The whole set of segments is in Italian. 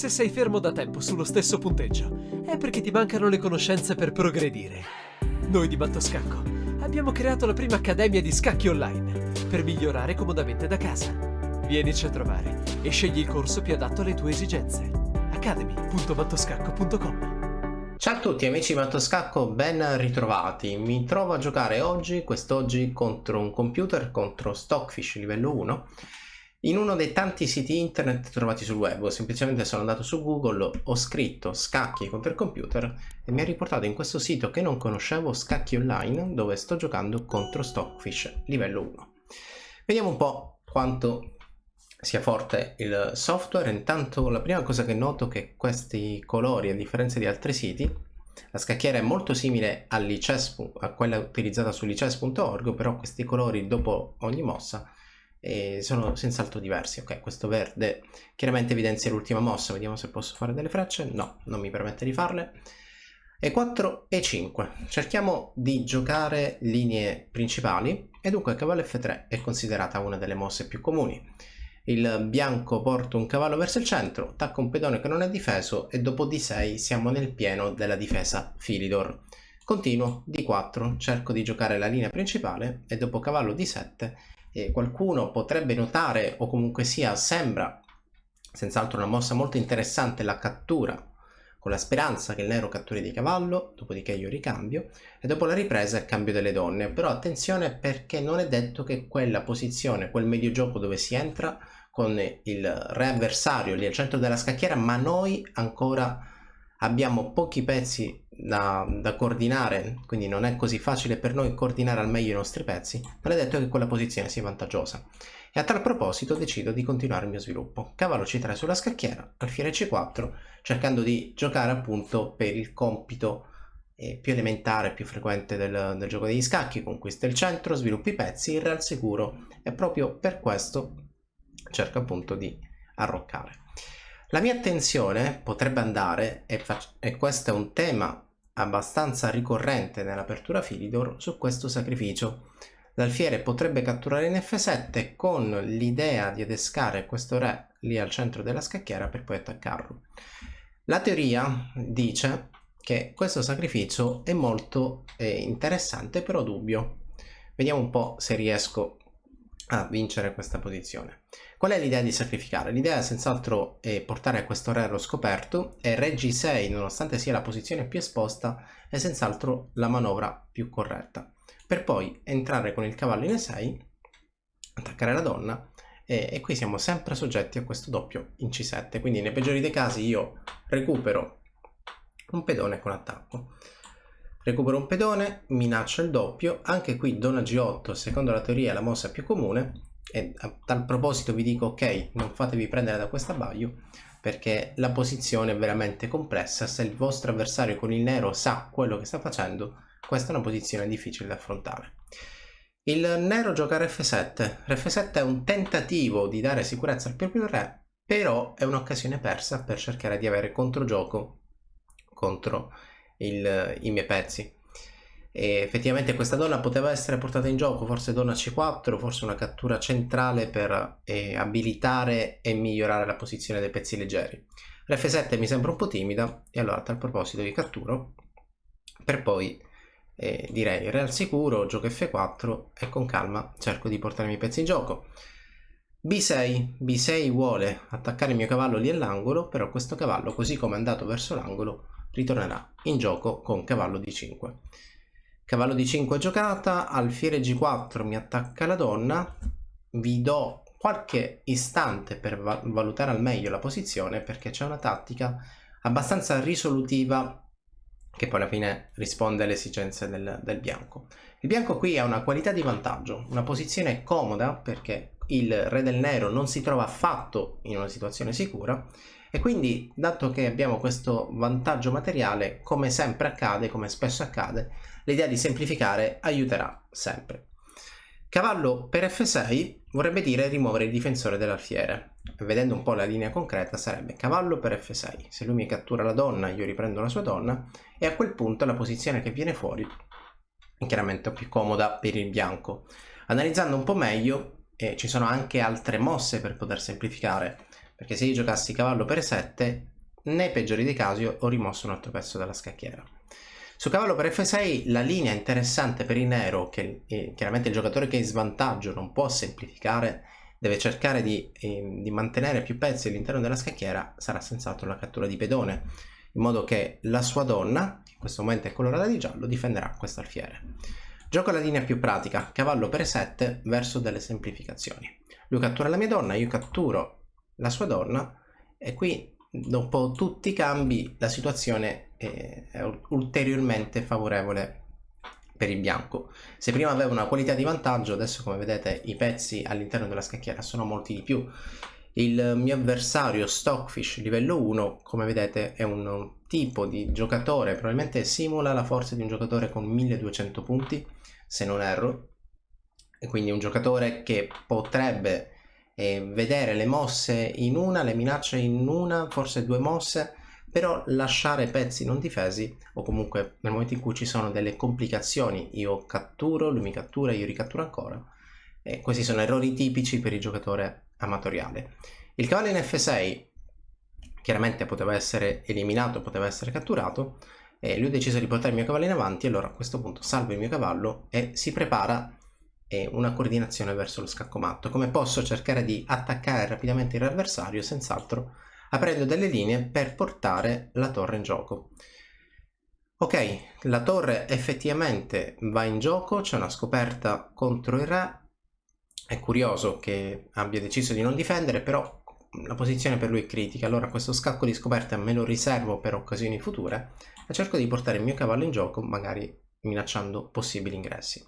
Se sei fermo da tempo sullo stesso punteggio, è perché ti mancano le conoscenze per progredire. Noi di Mattoscacco abbiamo creato la prima accademia di scacchi online per migliorare comodamente da casa. Vienici a trovare e scegli il corso più adatto alle tue esigenze. academy.mattoscacco.com. Ciao a tutti amici di Mattoscacco, ben ritrovati. Mi trovo a giocare quest'oggi contro un computer, contro Stockfish livello 1, in uno dei tanti siti internet trovati sul web. Semplicemente sono andato su Google, ho scritto scacchi contro il computer e mi ha riportato in questo sito che non conoscevo, Scacchi Online, dove sto giocando contro Stockfish livello 1. Vediamo un po' quanto sia forte il software. Intanto la prima cosa che noto è che questi colori, a differenza di altri siti, la scacchiera è molto simile a quella utilizzata su lices.org, però questi colori dopo ogni mossa sono senz'altro diversi. Ok, questo verde chiaramente evidenzia l'ultima mossa. Vediamo se posso fare delle frecce. No, non mi permette di farle. E 4 e 5. Cerchiamo di giocare linee principali e dunque cavallo F3 è considerata una delle mosse più comuni. Il bianco porta un cavallo verso il centro, attacca un pedone che non è difeso e dopo D6 siamo nel pieno della difesa Philidor. Continuo D4, cerco di giocare la linea principale e dopo cavallo D7 qualcuno potrebbe notare, o comunque sia sembra senz'altro una mossa molto interessante, la cattura, con la speranza che il nero catturi di cavallo, dopodiché io ricambio e dopo la ripresa il cambio delle donne. Però attenzione, perché non è detto che quella posizione, quel medio gioco dove si entra con il re avversario lì al centro della scacchiera, ma noi ancora abbiamo pochi pezzi da coordinare, quindi non è così facile per noi coordinare al meglio i nostri pezzi, non è detto che quella posizione sia vantaggiosa. E a tal proposito decido di continuare il mio sviluppo. Cavallo C3 sulla scacchiera, alfiere C4, cercando di giocare appunto per il compito più elementare, più frequente del gioco degli scacchi: conquista il centro, sviluppi i pezzi, il re al sicuro, e proprio per questo cerco appunto di arroccare. La mia attenzione potrebbe andare, e questo è un tema abbastanza ricorrente nell'apertura Philidor, su questo sacrificio. L'alfiere potrebbe catturare in F7 con l'idea di adescare questo re lì al centro della scacchiera per poi attaccarlo. La teoria dice che questo sacrificio è molto interessante, però dubbio. Vediamo un po' se riesco a vincere questa posizione. Qual è l'idea di sacrificare? L'idea è senz'altro portare questo re allo scoperto, e re G6, nonostante sia la posizione più esposta, è senz'altro la manovra più corretta, per poi entrare con il cavallo in E6, attaccare la donna, e qui siamo sempre soggetti a questo doppio in C7. Quindi nei peggiori dei casi io recupero un pedone con attacco, recupero un pedone, minaccio il doppio. Anche qui donna G8 secondo la teoria è la mossa più comune, e a tal proposito vi dico ok, non fatevi prendere da questo abbaglio, perché la posizione è veramente complessa. Se il vostro avversario con il nero sa quello che sta facendo, questa è una posizione difficile da affrontare. Il nero gioca F7. F7 è un tentativo di dare sicurezza al proprio re, però è un'occasione persa per cercare di avere controgioco contro i miei pezzi. E effettivamente questa donna poteva essere portata in gioco, forse donna C4, forse una cattura centrale per abilitare e migliorare la posizione dei pezzi leggeri. L'F7 mi sembra un po' timida, e allora a tal proposito di catturo, per poi direi re al sicuro, gioco F4 e con calma cerco di portare i miei pezzi in gioco. B6 vuole attaccare il mio cavallo lì all'angolo, però questo cavallo, così come è andato verso l'angolo, ritornerà in gioco con cavallo D5. Cavallo D5 giocata, alfiere G4 mi attacca la donna. Vi do qualche istante per valutare al meglio la posizione, perché c'è una tattica abbastanza risolutiva che poi alla fine risponde alle esigenze del bianco. Il bianco qui ha una qualità di vantaggio, una posizione comoda, perché il re del nero non si trova affatto in una situazione sicura, e quindi, dato che abbiamo questo vantaggio materiale, come sempre accade, come spesso accade, l'idea di semplificare aiuterà sempre. Cavallo per F6 vorrebbe dire rimuovere il difensore dell'alfiere. Vedendo un po' la linea concreta sarebbe cavallo per F6. Se lui mi cattura la donna, io riprendo la sua donna, e a quel punto la posizione che viene fuori è chiaramente più comoda per il bianco. Analizzando un po' meglio, ci sono anche altre mosse per poter semplificare, perché se io giocassi cavallo per E7 nei peggiori dei casi ho rimosso un altro pezzo dalla scacchiera. Su cavallo per F6 la linea interessante per il nero, che chiaramente il giocatore che è in svantaggio non può semplificare, deve cercare di mantenere più pezzi all'interno della scacchiera, sarà senz'altro la cattura di pedone, in modo che la sua donna, che in questo momento è colorata di giallo, difenderà questo alfiere. Gioco la linea più pratica, cavallo per E7 verso delle semplificazioni. Lui cattura la mia donna, io catturo la sua donna e qui dopo tutti i cambi la situazione è ulteriormente favorevole per il bianco. Se prima aveva una qualità di vantaggio, adesso come vedete i pezzi all'interno della scacchiera sono molti di più. Il mio avversario Stockfish livello 1, come vedete, è un tipo di giocatore, probabilmente simula la forza di un giocatore con 1200 punti, se non erro, e quindi un giocatore che potrebbe vedere le mosse in una, le minacce in una, forse due mosse, però lasciare pezzi non difesi, o comunque nel momento in cui ci sono delle complicazioni, io catturo, lui mi cattura, io ricatturo ancora, e questi sono errori tipici per il giocatore amatoriale. Il cavallo in F6 chiaramente poteva essere eliminato, poteva essere catturato, e lui ha deciso di portare il mio cavallo in avanti, allora a questo punto salvo il mio cavallo e si prepara una coordinazione verso lo scaccomatto. Come posso cercare di attaccare rapidamente l'avversario? Senz'altro aprendo delle linee per portare la torre in gioco. Ok, la torre effettivamente va in gioco, c'è una scoperta contro il re, è curioso che abbia deciso di non difendere, però la posizione per lui è critica, allora questo scacco di scoperta me lo riservo per occasioni future e cerco di portare il mio cavallo in gioco, magari minacciando possibili ingressi.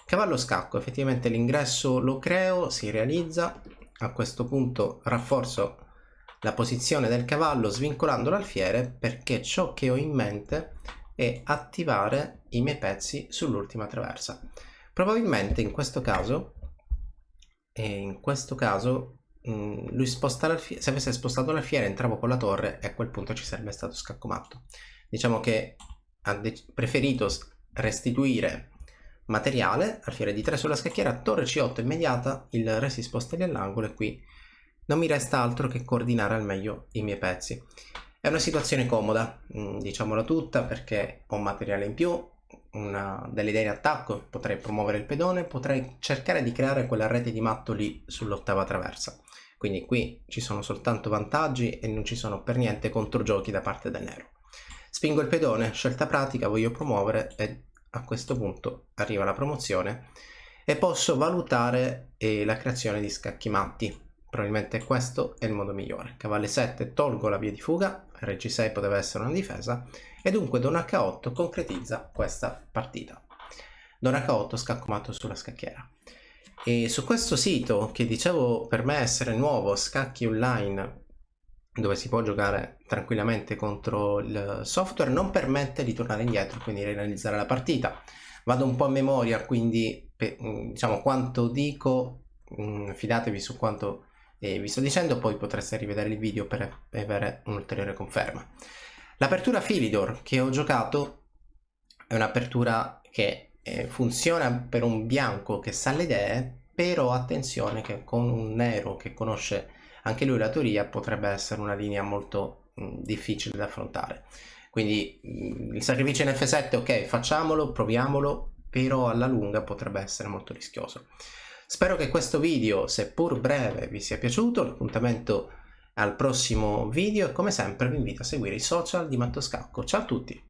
Cavallo scacco, effettivamente l'ingresso lo creo, si realizza, a questo punto rafforzo la posizione del cavallo svincolando l'alfiere, perché ciò che ho in mente è attivare i miei pezzi sull'ultima traversa. Probabilmente in questo caso lui sposta l'alfiere, se avesse spostato l'alfiere entravo con la torre e a quel punto ci sarebbe stato scaccomatto. Diciamo che ha preferito restituire materiale, alfiere di 3 sulla scacchiera, torre C8 immediata, il re si sposta lì all'angolo e qui non mi resta altro che coordinare al meglio i miei pezzi. È una situazione comoda, diciamola tutta, perché ho materiale in più, delle idee in attacco, potrei promuovere il pedone, potrei cercare di creare quella rete di mattoli sull'ottava traversa. Quindi qui ci sono soltanto vantaggi e non ci sono per niente controgiochi da parte del nero. Spingo il pedone, scelta pratica, voglio promuovere e a questo punto arriva la promozione e posso valutare la creazione di scacchi matti. Probabilmente questo è il modo migliore. Cavallo 7 tolgo la via di fuga, re G6 poteva essere una difesa e dunque Don H8 concretizza questa partita. Don H8 scaccomatto sulla scacchiera. E su questo sito, che dicevo per me essere nuovo, Scacchi Online, dove si può giocare tranquillamente contro il software, non permette di tornare indietro, quindi realizzare la partita. Vado un po' a memoria, quindi diciamo quanto dico, fidatevi su quanto vi sto dicendo, poi potreste rivedere il video per avere un'ulteriore conferma. L'apertura Philidor che ho giocato è un'apertura che funziona per un bianco che sa le idee, però attenzione che con un nero che conosce anche lui la teoria potrebbe essere una linea molto difficile da affrontare. Quindi il sacrificio in F7, ok, facciamolo, proviamolo, però alla lunga potrebbe essere molto rischioso. Spero che questo video, seppur breve, vi sia piaciuto. L'appuntamento al prossimo video e come sempre vi invito a seguire i social di Mattoscacco. Ciao a tutti!